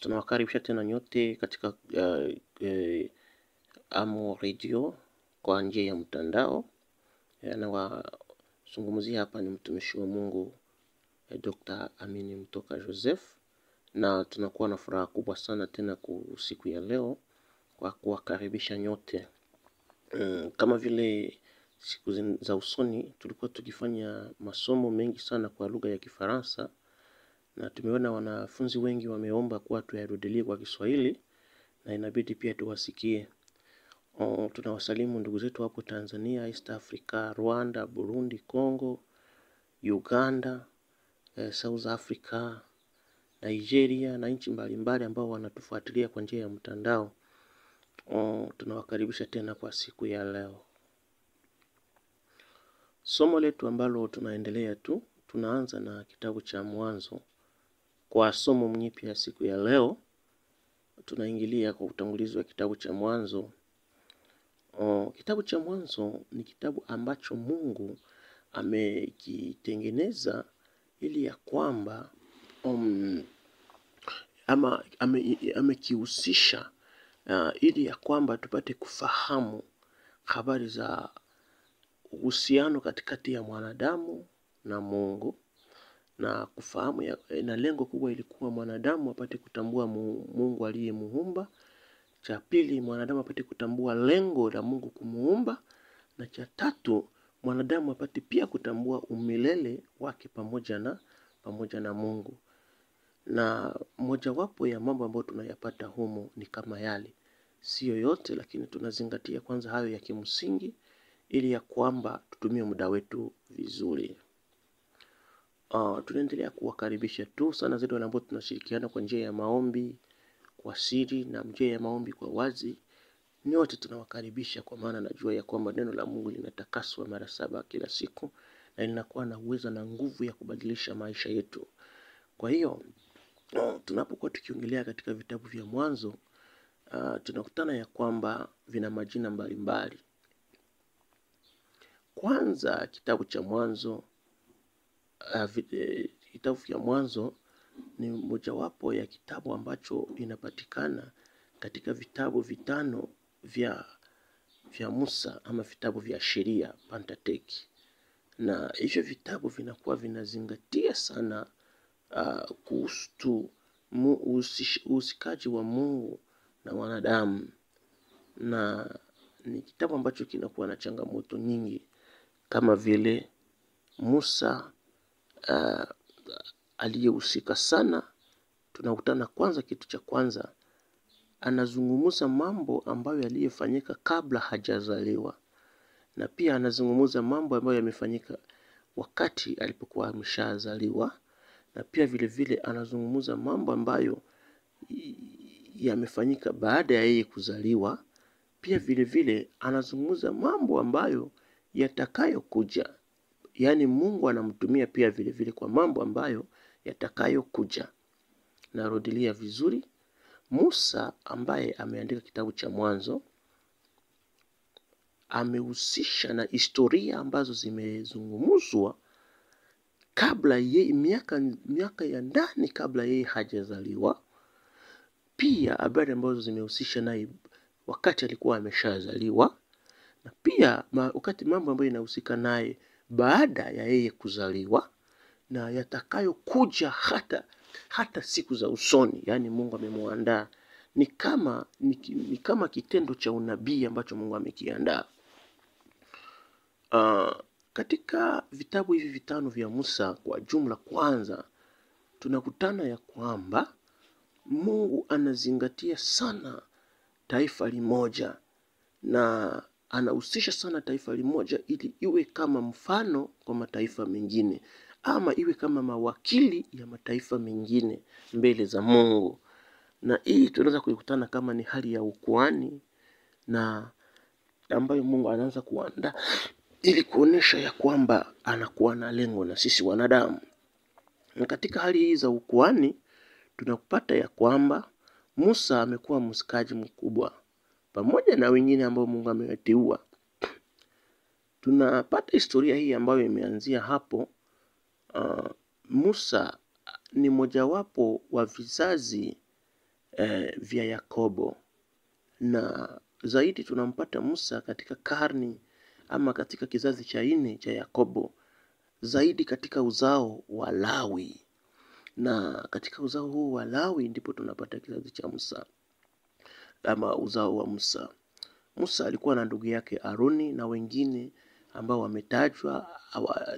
Tunawakaribisha tena nyote katika Amo Radio kwa njia ya mtandao. Anawazungumzia hapa ni mtumishi wa Mungu Dr. Amini Mtoka Joseph, na tunakuwa na furaha kubwa sana tena siku ya leo kwa kuwakaribisha nyote. Kama vile siku za usoni tulikuwa tukifanya masomo mengi sana kwa lugha ya Kifaransa, na tumeona wanafunzi wengi wameomba kuwa tuyarudilie kwa Kiswahili, na inabidi pia tuwasikie. Tunawasalimu ndugu zetu hapo Tanzania, East Africa, Rwanda, Burundi, Congo, Uganda, South Africa, Nigeria na nchi mbalimbali ambao wanatufuatilia kwa njia ya mtandao. Tunawakaribisha tena kwa siku ya leo. Somo letu ambalo tunaendelea tunaanza na kitabu cha Mwanzo. Kwa somo mnyipya siku ya leo, tunaingilia kwa utangulizi wa kitabu cha Mwanzo. Kitabu cha Mwanzo ni kitabu ambacho Mungu amekitengeneza ili ya kwamba amekihusisha ili ya kwamba tupate kufahamu habari za uhusiano katikati ya mwanadamu na Mungu, na kufahamu na lengo kubwa ilikuwa mwanadamu apate kutambua Mungu aliyemuumba. Cha pili, mwanadamu apate kutambua lengo la Mungu kumuumba, na cha tatu, mwanadamu apate pia kutambua umilele wake pamoja na Mungu. Na mojawapo ya mambo ambayo tunayapata humo ni kama yale, sio yote, lakini tunazingatia kwanza hayo ya kimsingi ili ya kwamba tutumie muda wetu vizuri. Tunaendelea kuwakaribisha sana zaidi wale ambao tunashirikiana kwa njia ya maombi kwa siri na njia ya maombi kwa wazi. Nyote tunawakaribisha, kwa maana najua ya kwamba neno la Mungu linatakaswa mara 7 kila siku na linakuwa na uwezo na nguvu ya kubadilisha maisha yetu. Kwa hiyo tunapokuwa tukiongelea katika vitabu vya Mwanzo, tunakutana ya kwamba vina majina mbalimbali. Kwanza kitabu cha Mwanzo, kitabu vya Mwanzo ni mojawapo ya kitabu ambacho inapatikana katika vitabu 5 vya Musa ama vitabu vya sheria, Pentateuch. Na hivyo vitabu vinakuwa vinazingatia sana kuhusu uhusikaji wa Mungu na wanadamu, na ni kitabu ambacho kinakuwa na changamoto nyingi, kama vile Musa aliyehusika sana. Tunakutana kwanza, kitu cha kwanza anazungumza mambo ambayo yaliyofanyika kabla hajazaliwa, na pia anazungumza mambo ambayo yamefanyika wakati alipokuwa ameshazaliwa, na pia vile vile anazungumza mambo ambayo yamefanyika baada ya yeye kuzaliwa. Pia vile vile anazungumza mambo ambayo yatakayokuja, yaani Mungu anamtumia pia vile vile kwa mambo ambayo yatakayokuja. Narudilia vizuri, Musa ambaye ameandika kitabu cha Mwanzo amehusisha na historia ambazo zimezungumzwa kabla yeye, miaka ya ndani kabla yeye hajazaliwa. Pia habari ambazo zimehusisha naye wakati alikuwa ameshazaliwa, na pia wakati mambo ambayo yanahusika naye baada ya yeye kuzaliwa, na yatakayokuja hata siku za usoni, yaani Mungu amemuandaa. Ni kama kitendo cha unabii ambacho Mungu amekiandaa. Katika vitabu hivi 5 vya Musa kwa jumla, kwanza tunakutana ya kwamba Mungu anazingatia sana taifa limoja, na anahusisha sana taifa limoja ili iwe kama mfano kwa mataifa mengine, ama iwe kama mawakili ya mataifa mengine mbele za Mungu. Na hii tunaweza kuikutana kama ni hali ya ukuhani, na ambayo Mungu anaanza kuandaa ili kuonesha ya kwamba anakuwa na lengo na sisi wanadamu. Na katika hali hii za ukuhani tunapata ya kwamba Musa amekuwa msikaji mkubwa pamoja na wengine ambao Mungu amewateua. Tunapata historia hii ambayo imeanzia hapo. Musa ni mojawapo wa vizazi vya Yakobo, na zaidi tunampata Musa katika karni ama katika kizazi cha 4 cha Yakobo, zaidi katika uzao wa Lawi, na katika uzao huu wa Lawi ndipo tunapata kizazi cha Musa ama uzao wa Musa. Musa alikuwa na ndugu yake Aroni na wengine ambao wametajwa,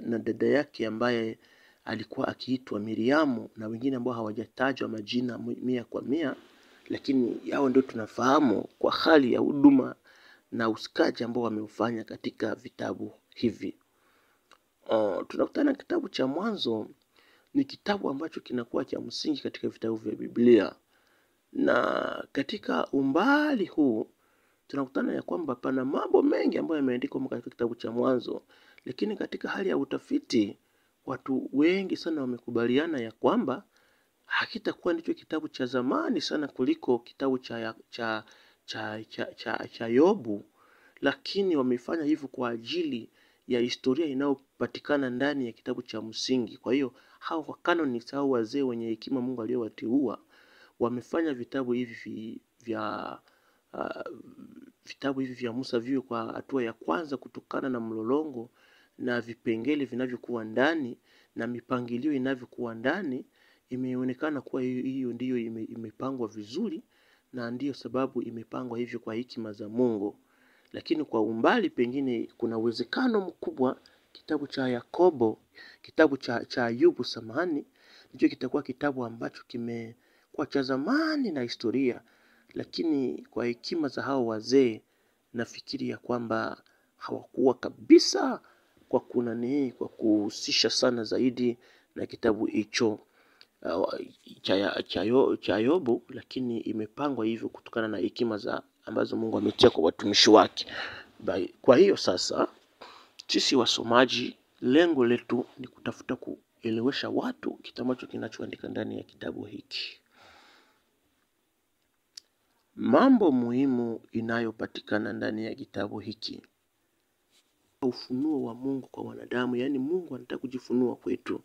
na dada yake ambaye alikuwa akiitwa Miriamu, na wengine ambao hawajatajwa majina 100%, lakini yao ndio tunafahamu kwa hali ya huduma na usikaji ambao wameufanya katika vitabu hivi. Tunakutana kitabu cha Mwanzo ni kitabu ambacho kinakuwa cha msingi katika vitabu vya Biblia, na katika umbali huu tunakutana ya kwamba pana mambo mengi ambayo yameandikwa katika kitabu cha Mwanzo, lakini katika hali ya utafiti watu wengi sana wamekubaliana ya kwamba hakitakuwa ndicho kitabu cha zamani sana kuliko kitabu cha Yobu, lakini wamefanya hivyo kwa ajili ya historia inayopatikana ndani ya kitabu cha msingi. Kwa hiyo hao wa canon, hao wazee wenye hekima Mungu aliyowateua, wamefanya vitabu hivi vya Musa viwe kwa hatua ya kwanza kutokana na mlolongo na vipengele vinavyokuwa ndani na mipangilio inavyokuwa ndani. Imeonekana kuwa hiyo ndiyo imepangwa vizuri, na ndiyo sababu imepangwa hivyo kwa hekima za Mungu. Lakini kwa umbali pengine kuna uwezekano mkubwa kitabu cha Yakobo, kitabu cha Ayubu samahani, ndicho kitakuwa kitabu ambacho kimekuwa cha zamani na historia, lakini kwa hekima za hao wazee nafikiri ya kwamba hawakuwa kabisa kwa kuhusisha sana zaidi na kitabu hicho cha Ayubu, lakini imepangwa hivyo kutokana na hekima ambazo Mungu ametia kwa watumishi wake. Kwa hiyo sasa sisi wasomaji, lengo letu ni kutafuta kuelewesha watu kitu ambacho kinachoandika ndani ya kitabu hiki. Mambo muhimu inayopatikana ndani ya kitabu hiki: ufunuo wa Mungu kwa wanadamu, yaani Mungu anataka kujifunua kwetu.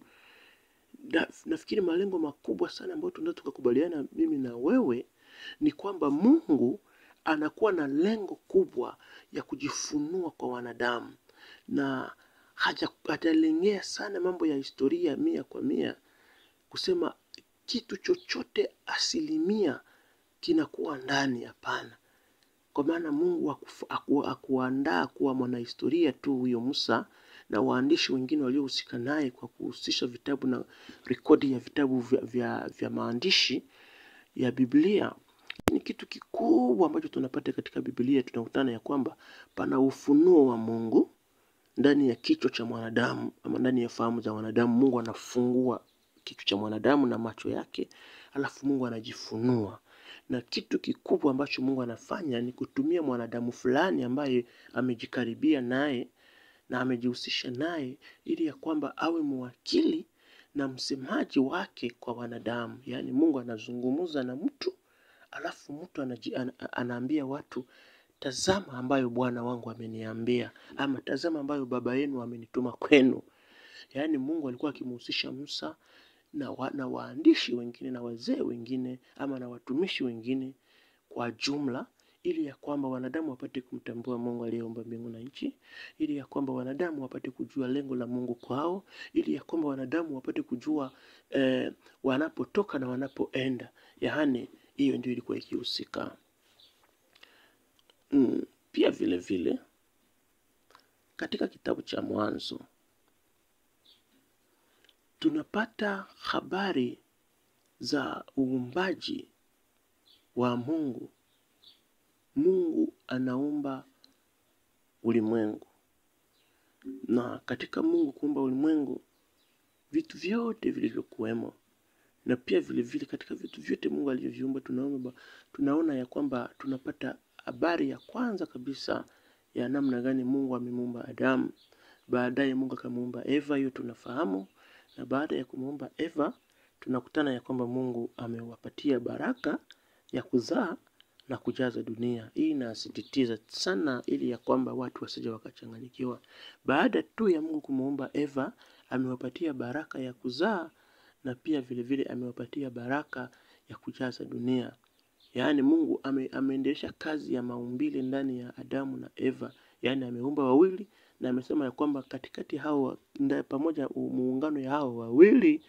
Nafikiri malengo makubwa sana ambayo tunaweza tukakubaliana mimi na wewe ni kwamba Mungu anakuwa na lengo kubwa ya kujifunua kwa wanadamu, na hajalengea sana mambo ya historia 100% kusema kitu chochote 100% kinakuwa ndani. Hapana, kwa maana Mungu hakuandaa kuwa mwanahistoria tu huyo Musa na waandishi wengine waliohusika naye kwa kuhusisha vitabu na rekodi ya vitabu vya maandishi ya Biblia. Ni kitu kikubwa ambacho tunapata katika Biblia. Tunakutana ya kwamba pana ufunuo wa Mungu ndani ya kichwa cha mwanadamu ama ndani ya fahamu za wanadamu. Mungu anafungua kichwa cha mwanadamu na macho yake, alafu Mungu anajifunua. Na kitu kikubwa ambacho Mungu anafanya ni kutumia mwanadamu fulani ambaye amejikaribia naye na amejihusisha naye, ili ya kwamba awe mwakili na msemaji wake kwa wanadamu. Yaani Mungu anazungumza na mtu, alafu mtu anaambia watu, tazama ambayo Bwana wangu ameniambia, ama tazama ambayo baba yenu amenituma kwenu. Yaani Mungu alikuwa akimhusisha Musa na waandishi wengine na wazee wengine ama na watumishi wengine kwa jumla, ili ya kwamba wanadamu wapate kumtambua Mungu aliyeumba mbingu na nchi, ili ya kwamba wanadamu wapate kujua lengo la Mungu kwao, ili ya kwamba wanadamu wapate kujua wanapotoka na wanapoenda. Yaani hiyo ndio ilikuwa ikihusika. Pia vile vile katika kitabu cha Mwanzo tunapata habari za uumbaji wa Mungu. Mungu anaumba ulimwengu, na katika Mungu kuumba ulimwengu, vitu vyote vilivyokuwemo, na pia vile vile katika vitu vyote Mungu alivyoviumba, tunaona ya kwamba tunapata habari ya kwanza kabisa ya namna gani Mungu amemuumba Adamu. Baadaye Mungu akamuumba Eva, hiyo tunafahamu. Na baada ya kumuumba Eva, tunakutana ya kwamba Mungu amewapatia baraka ya kuzaa na kujaza dunia. Hii inasisitiza sana ili ya kwamba watu wasije wakachanganyikiwa. Baada tu ya Mungu kumuumba Eva, amewapatia baraka ya kuzaa na pia vile vile amewapatia baraka ya kujaza dunia. Yaani Mungu ameendelesha kazi ya maumbile ndani ya Adamu na Eva. Yaani ameumba wawili na amesema ya kwamba katikati hao pamoja muungano ya hao wawili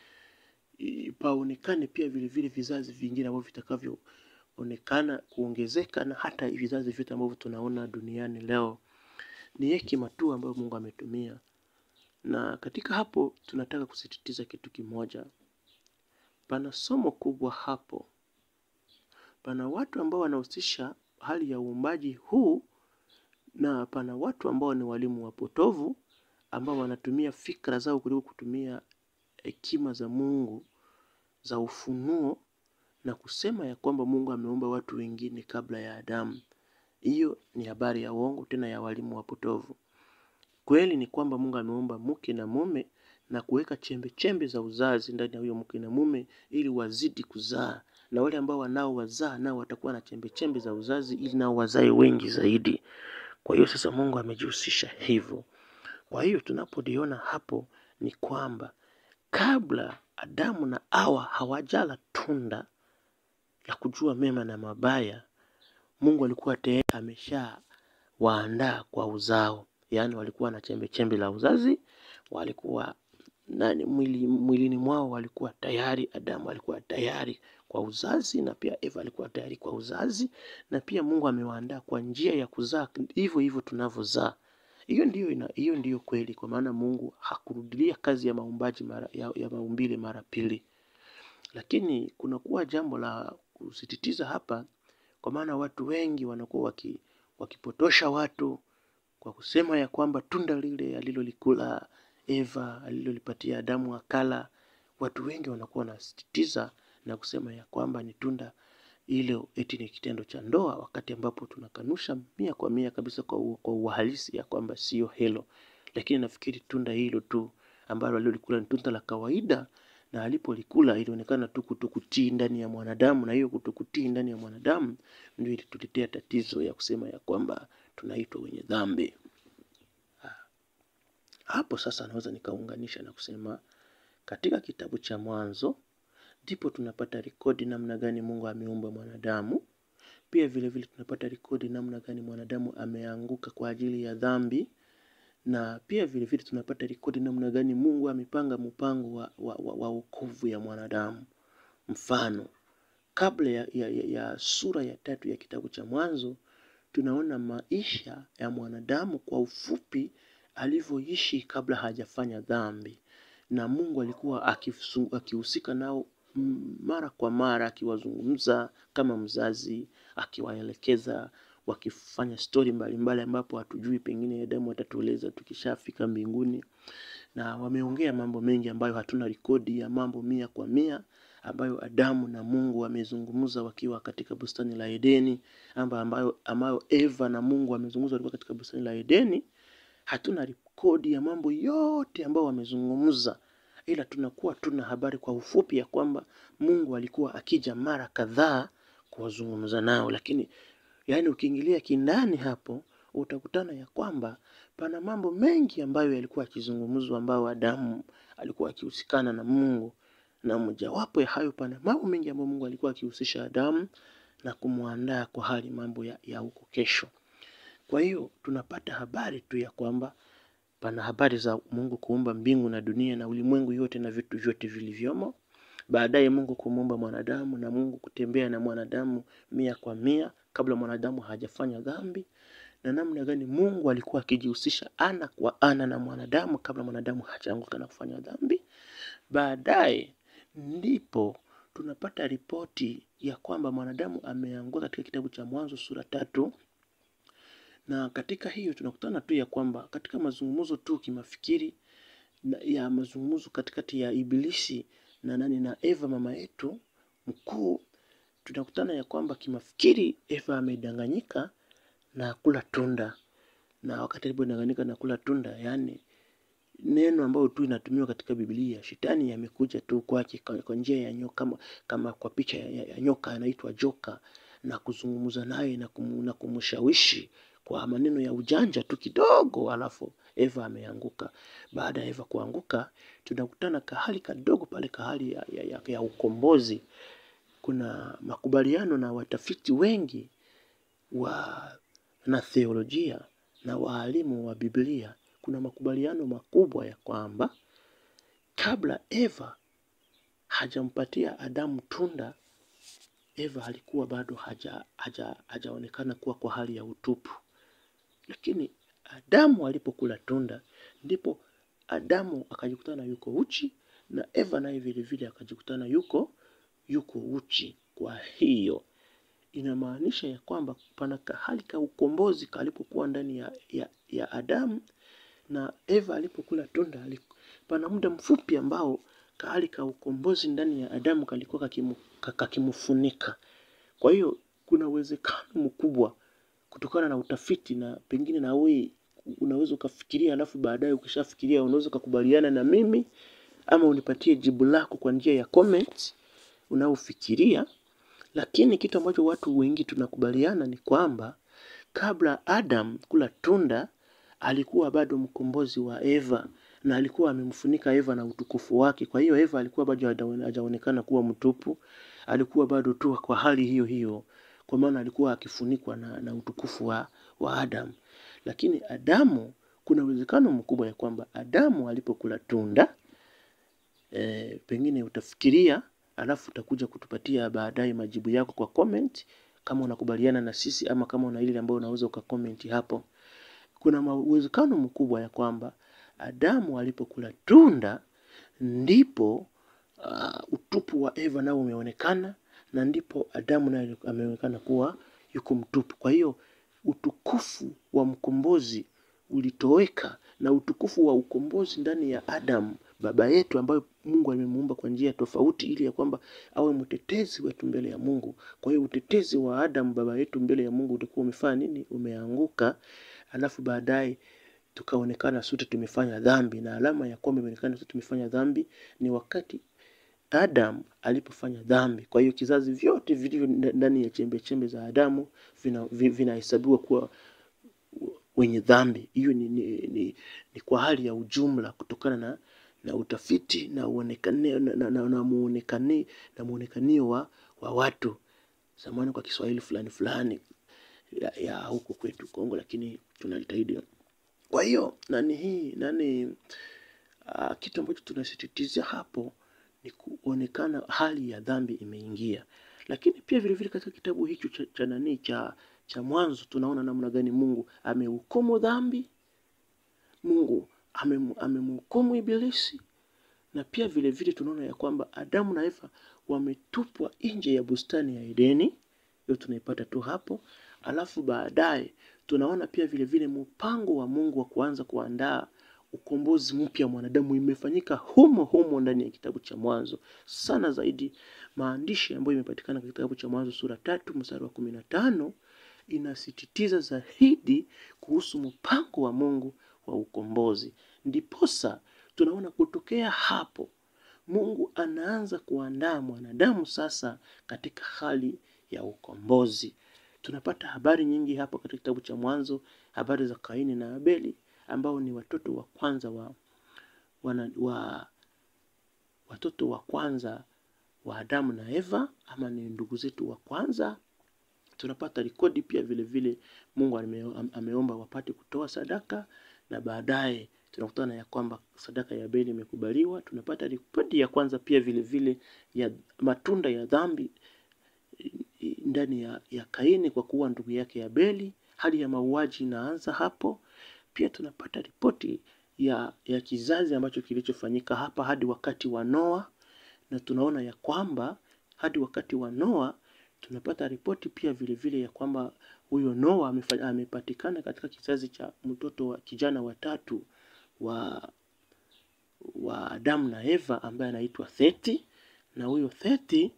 paonekane pia vile vile vizazi vingine ambavyo vitakavyoonekana kuongezeka, na hata vizazi vyote ambavyo tunaona duniani leo. Ni hekima tu ambayo Mungu ametumia. Na katika hapo tunataka kusisitiza kitu kimoja. Pana somo kubwa hapo. Pana watu ambao wanahusisha hali ya uumbaji huu, na pana watu ambao ni walimu wapotovu ambao wanatumia fikra zao kuliko kutumia hekima za Mungu za ufunuo, na kusema ya kwamba Mungu ameumba watu wengine kabla ya Adamu. Hiyo ni habari ya uongo, tena ya walimu wapotovu. Kweli ni kwamba Mungu ameumba mke na mume na kuweka chembe chembe za uzazi ndani ya huyo mke na mume ili wazidi kuzaa, na wale ambao wanaowazaa nao watakuwa na chembe chembe za uzazi ili nao wazae wengi zaidi. Kwa hiyo sasa Mungu amejihusisha hivyo. Kwa hiyo tunapoliona hapo ni kwamba kabla Adamu na Hawa hawajala tunda la kujua mema na mabaya, Mungu alikuwa tayari ameshawaandaa kwa uzao. Yaani walikuwa na chembe chembe la uzazi, walikuwa mwilini mwao walikuwa tayari. Adamu alikuwa tayari kwa uzazi, na pia Eva alikuwa tayari kwa uzazi, na pia Mungu amewaandaa kwa njia ya kuzaa hivyo hivyo tunavyozaa. Hiyo ndiyo kweli, kwa maana Mungu hakurudilia kazi ya maumbaji ya maumbile mara pili. Lakini kuna kuwa jambo la kusisitiza hapa, kwa maana watu wengi wanakuwa wakipotosha watu kwa kusema ya kwamba tunda lile alilolikula Eva alilolipatia Adamu akala. Watu wengi wanakuwa wanasisitiza na kusema ya kwamba ni tunda ile eti ni kitendo cha ndoa, wakati ambapo tunakanusha 100% kabisa kwa uhalisi ya kwamba sio hilo. Lakini nafikiri tunda hilo tu ambalo alilolikula ni tunda la kawaida, na alipolikula ilionekana tu kutokutii ndani ya mwanadamu, na hiyo kutokutii ndani ya mwanadamu ndio ilituletea tatizo ya kusema ya kwamba tunaitwa wenye dhambi. Hapo sasa naweza nikaunganisha na kusema katika kitabu cha Mwanzo ndipo tunapata rekodi namna gani Mungu ameumba mwanadamu. Pia vile vile tunapata rekodi namna gani mwanadamu ameanguka kwa ajili ya dhambi, na pia vile vile tunapata rekodi namna gani Mungu amepanga mpango wa wokovu ya mwanadamu. Mfano, kabla ya sura ya 3 ya kitabu cha Mwanzo, tunaona maisha ya mwanadamu kwa ufupi alivyoishi kabla hajafanya dhambi, na Mungu alikuwa akihusika nao mara kwa mara, akiwazungumza kama mzazi, akiwaelekeza, wakifanya story mbalimbali ambapo hatujui, pengine Adamu atatueleza tukishafika mbinguni. Na wameongea mambo mengi ambayo hatuna rekodi ya mambo 100% ambayo Adamu na Mungu wamezungumza wakiwa katika bustani la Edeni, ambayo Eva na Mungu wamezungumza wakiwa katika bustani la Edeni. Hatuna rekodi ya mambo yote ambayo wamezungumza, ila tunakuwa tuna habari kwa ufupi ya kwamba Mungu alikuwa akija mara kadhaa kuwazungumza nao. Lakini yaani ukiingilia kindani hapo utakutana ya kwamba pana mambo mengi ambayo yalikuwa yakizungumzwa ambayo Adamu alikuwa akihusikana na Mungu, na mojawapo ya hayo pana mambo mengi ambayo Mungu alikuwa akihusisha Adamu na kumwandaa kwa hali mambo ya huko kesho. Kwa hiyo tunapata habari tu ya kwamba pana habari za Mungu kuumba mbingu na dunia na ulimwengu yote na vitu vyote vilivyomo. Baadaye Mungu kumuumba mwanadamu na Mungu kutembea na mwanadamu 100% kabla mwanadamu hajafanya dhambi, na namna gani Mungu alikuwa akijihusisha ana kwa ana na mwanadamu kabla mwanadamu hajaanguka na kufanya dhambi. Baadaye ndipo tunapata ripoti ya kwamba mwanadamu ameanguka katika kitabu cha Mwanzo sura 3. Na katika hiyo tunakutana tu ya kwamba katika mazungumzo tu kimafikiri ya mazungumzo katikati ya Ibilisi na Eva mama yetu mkuu, tunakutana ya kwamba kimafikiri Eva amedanganyika na kula tunda. Na wakati alipodanganyika na kula tunda, yani neno ambalo tu inatumiwa katika Biblia, shetani amekuja tu kwake kwa njia ya nyoka, kama kwa picha ya nyoka anaitwa joka, na kuzungumza naye na kumshawishi kwa maneno ya ujanja tu kidogo, alafu Eva ameanguka. Baada ya Eva kuanguka, tunakutana kahali kadogo pale, kahali ya ukombozi kuna makubaliano na watafiti wengi na theolojia na waalimu wa Biblia, kuna makubaliano makubwa ya kwamba kabla Eva hajampatia Adamu tunda, Eva alikuwa bado hajaonekana kuwa kwa hali ya utupu. Lakini Adamu alipokula tunda, ndipo Adamu akajikutana yuko uchi, na Eva naye vile vile akajikutana yuko uchi. Kwa hiyo inamaanisha ya kwamba pana hali ka ukombozi kalipokuwa ndani ya Adamu, na Eva alipokula tunda, pana muda mfupi ambao hali ka ukombozi ndani ya Adamu kalikuwa kakimfunika. Kwa hiyo kuna uwezekano mkubwa, kutokana na utafiti, na pengine na wewe unaweza ukafikiria, alafu baadaye ukishafikiria unaweza kukubaliana na mimi, ama unipatie jibu lako kwa njia ya comment unaofikiria. Lakini kitu ambacho watu wengi tunakubaliana ni kwamba kabla Adam kula tunda, alikuwa bado mkombozi wa Eva, na alikuwa amemfunika Eva na utukufu wake. Kwa hiyo Eva alikuwa bado hajaonekana kuwa mtupu, alikuwa bado tu kwa hali hiyo hiyo, kwa maana alikuwa akifunikwa na utukufu wa Adam. Lakini Adamu, kuna uwezekano mkubwa ya kwamba Adamu alipokula tunda, pengine utafikiria, alafu utakuja kutupatia baadaye majibu yako kwa comment, kama unakubaliana na sisi ama kama una ile ambayo unaweza ukacomment hapo. Kuna uwezekano mkubwa ya kwamba Adamu alipokula tunda, ndipo utupu wa Eva nao umeonekana, na ndipo Adamu naye ameonekana kuwa yuko mtupu. Kwa hiyo utukufu wa mkombozi ulitoweka, na utukufu wa ukombozi ndani ya Adamu baba yetu, ambaye Mungu amemuumba kwa njia tofauti ili ya kwamba awe mtetezi wetu mbele ya Mungu. Kwa hiyo utetezi wa Adamu baba yetu mbele ya Mungu ulikuwa umefanya nini? Umeanguka. Alafu baadaye tukaonekana sote tumefanya dhambi, na alama ya kwamba imeonekana sote tumefanya dhambi ni wakati Adam alipofanya dhambi. Kwa hiyo kizazi vyote vilivyo ndani ya chembe za Adamu vinahesabiwa kuwa wenye dhambi. Hiyo ni kwa hali ya ujumla, kutokana na utafiti na muonekanio wa watu zamani, kwa Kiswahili fulani ya huko kwetu Kongo, lakini tunalitahidi. Kwa hiyo kitu ambacho tunasisitizia hapo ni kuonekana hali ya dhambi imeingia. Lakini pia vile vile katika kitabu hicho cha Mwanzo tunaona namna gani Mungu amehukumu dhambi, Mungu amemhukumu Ibilisi, na pia vile vile tunaona ya kwamba Adamu na Eva wametupwa nje ya bustani ya Edeni. Hiyo tunaipata tu hapo. Alafu baadaye tunaona pia vile vile mpango wa Mungu wa kuanza kuandaa ukombozi mpya mwanadamu imefanyika humo ndani ya kitabu cha Mwanzo. Sana zaidi maandishi ambayo imepatikana katika kitabu cha Mwanzo sura 3 mstari wa 15 inasisitiza zaidi kuhusu mpango wa Mungu wa ukombozi. Ndiposa tunaona kutokea hapo Mungu anaanza kuandaa mwanadamu sasa katika hali ya ukombozi. Tunapata habari nyingi hapo katika kitabu cha Mwanzo, habari za Kaini na Abeli, ambao ni watoto wa kwanza watoto wa kwanza wa Adamu na Eva, ama ni ndugu zetu wa kwanza. Tunapata rekodi pia vile vile Mungu ameomba wapate kutoa sadaka, na baadaye tunakutana ya kwamba sadaka ya Abeli imekubaliwa. Tunapata rekodi ya kwanza pia vile vile ya matunda ya dhambi ndani ya Kaini kwa kuwa ndugu yake Abeli. Hali ya mauaji inaanza hapo. Pia tunapata ripoti ya kizazi ambacho kilichofanyika hapa hadi wakati wa Noa, na tunaona ya kwamba hadi wakati wa Noa tunapata ripoti pia vile vile ya kwamba huyo Noa amepatikana katika kizazi cha mtoto wa kijana watatu wa Adamu na Eva, ambaye anaitwa Sethi. Na huyo Sethi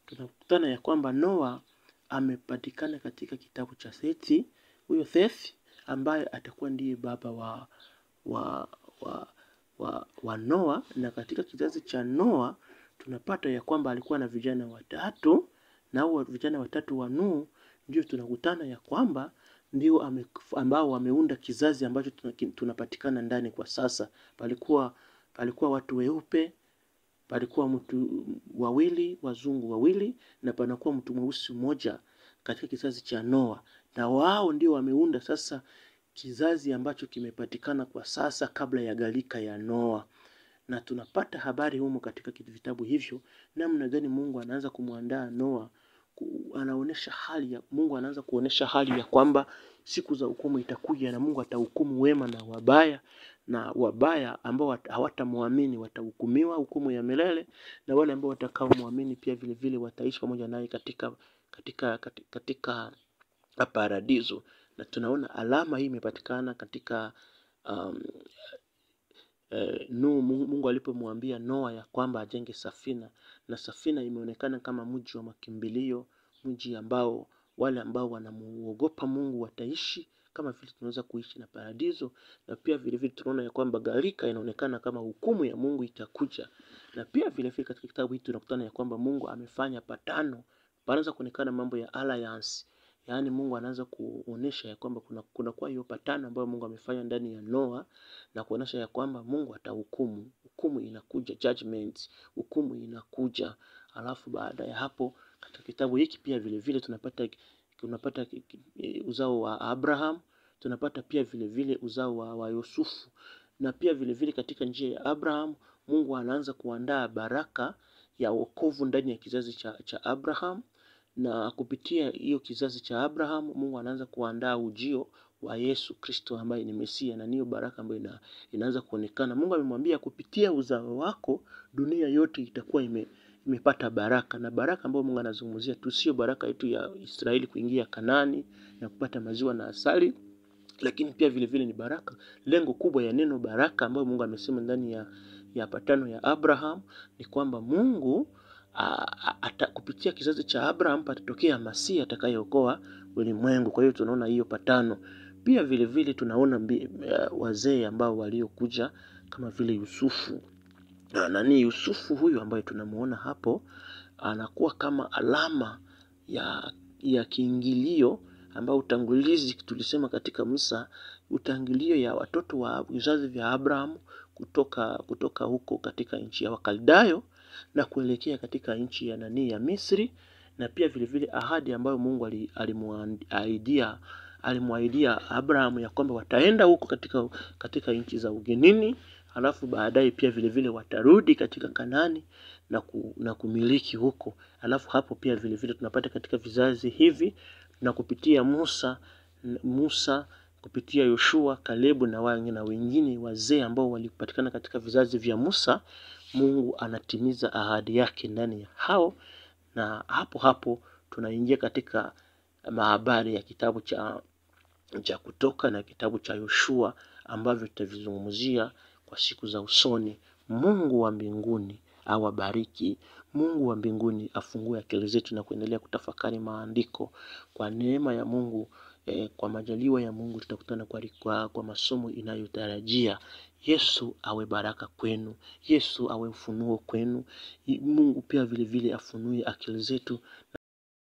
tunakutana ya kwamba Noa amepatikana katika kitabu cha Sethi. Huyo Sethi ambaye atakuwa ndiye baba wa Noa, na katika kizazi cha Noa tunapata ya kwamba alikuwa na vijana watatu, na hao vijana watatu wa Nuhu ndio tunakutana ya kwamba ndio ambao wameunda kizazi ambacho tunapatikana ndani kwa sasa. Palikuwa watu weupe, palikuwa mtu wawili, wazungu wawili, na panakuwa mtu mweusi mmoja katika kizazi cha Noa, na wao ndio wameunda sasa kizazi ambacho kimepatikana kwa sasa kabla ya gharika ya Noa. Na tunapata habari humo katika vitabu hivyo namna gani Mungu anaanza kumwandaa Noa. Mungu anaanza kuonesha hali ya kwamba siku za hukumu itakuja na Mungu atahukumu wema na wabaya, na wabaya ambao hawatamwamini watahukumiwa hukumu ya milele, na wale ambao watakaomwamini pia vile vile wataishi pamoja naye katika paradiso. Na tunaona alama hii imepatikana katika Mungu alipomwambia Noa ya kwamba ajenge safina, na safina imeonekana kama mji wa makimbilio, mji ambao wale ambao wanamuogopa Mungu wataishi kama vile tunaweza kuishi na paradiso. Na pia vile vile tunaona ya kwamba gharika inaonekana kama hukumu ya Mungu itakuja. Na pia vile vile katika kitabu hiki tunakutana ya kwamba Mungu amefanya patano. Panaanza kuonekana mambo ya alliance, yaani Mungu anaanza kuonesha ya kwamba kuna kwa hiyo patano ambayo Mungu amefanya ndani ya Noa, na kuonesha ya kwamba Mungu atahukumu. Hukumu inakuja, judgment, hukumu inakuja. Alafu baada ya hapo katika kitabu hiki pia vile vile tunapata uzao wa Abraham, tunapata pia vile vile uzao wa Yusufu. Na pia vile vile katika njia ya Abraham Mungu anaanza kuandaa baraka ya wokovu ndani ya kizazi cha Abraham, na kupitia hiyo kizazi cha Abraham Mungu anaanza kuandaa ujio wa Yesu Kristo ambaye ni Mesia, na niyo baraka ambayo inaanza kuonekana. Mungu amemwambia kupitia uzao wako dunia yote itakuwa imepata baraka. Na baraka ambayo Mungu anazungumzia tu sio baraka yetu ya Israeli kuingia Kanaani na kupata maziwa na asali, lakini pia vile vile ni baraka. Lengo kubwa ya neno baraka ambayo Mungu amesema ndani ya patano ya Abraham ni kwamba Mungu kupitia kizazi cha Abraham patatokea Masia atakayeokoa ulimwengu. Kwa hiyo tunaona hiyo patano. Pia vile vile tunaona wazee ambao waliokuja kama vile Yusufu. Yusufu huyu ambaye tunamuona hapo anakuwa kama alama ya kiingilio ambao utangulizi tulisema katika Musa, utangilio ya watoto wa vizazi vya Abraham kutoka huko katika nchi ya Wakaldayo na kuelekea katika nchi ya Misri. Na pia vile vile ahadi ambayo Mungu alimwahidia Abraham ya kwamba wataenda huko katika nchi za ugenini, alafu baadaye pia vile vile watarudi katika Kanaani na kumiliki huko. Alafu hapo pia vile vile tunapata katika vizazi hivi na kupitia Musa, kupitia Yoshua, Kalebu na wengine wazee ambao walipatikana katika vizazi vya Musa, Mungu anatimiza ahadi yake ndani ya hao. Na hapo tunaingia katika mahabari ya kitabu cha Kutoka na kitabu cha Yoshua ambavyo tutavizungumzia kwa siku za usoni. Mungu wa mbinguni awabariki. Mungu wa mbinguni afungue akili zetu na kuendelea kutafakari maandiko. Kwa neema ya Mungu, kwa majaliwa ya Mungu tutakutana kwa masomo inayotarajia. Yesu awe baraka kwenu. Yesu awe ufunuo kwenu. Mungu pia vile vile afunue akili zetu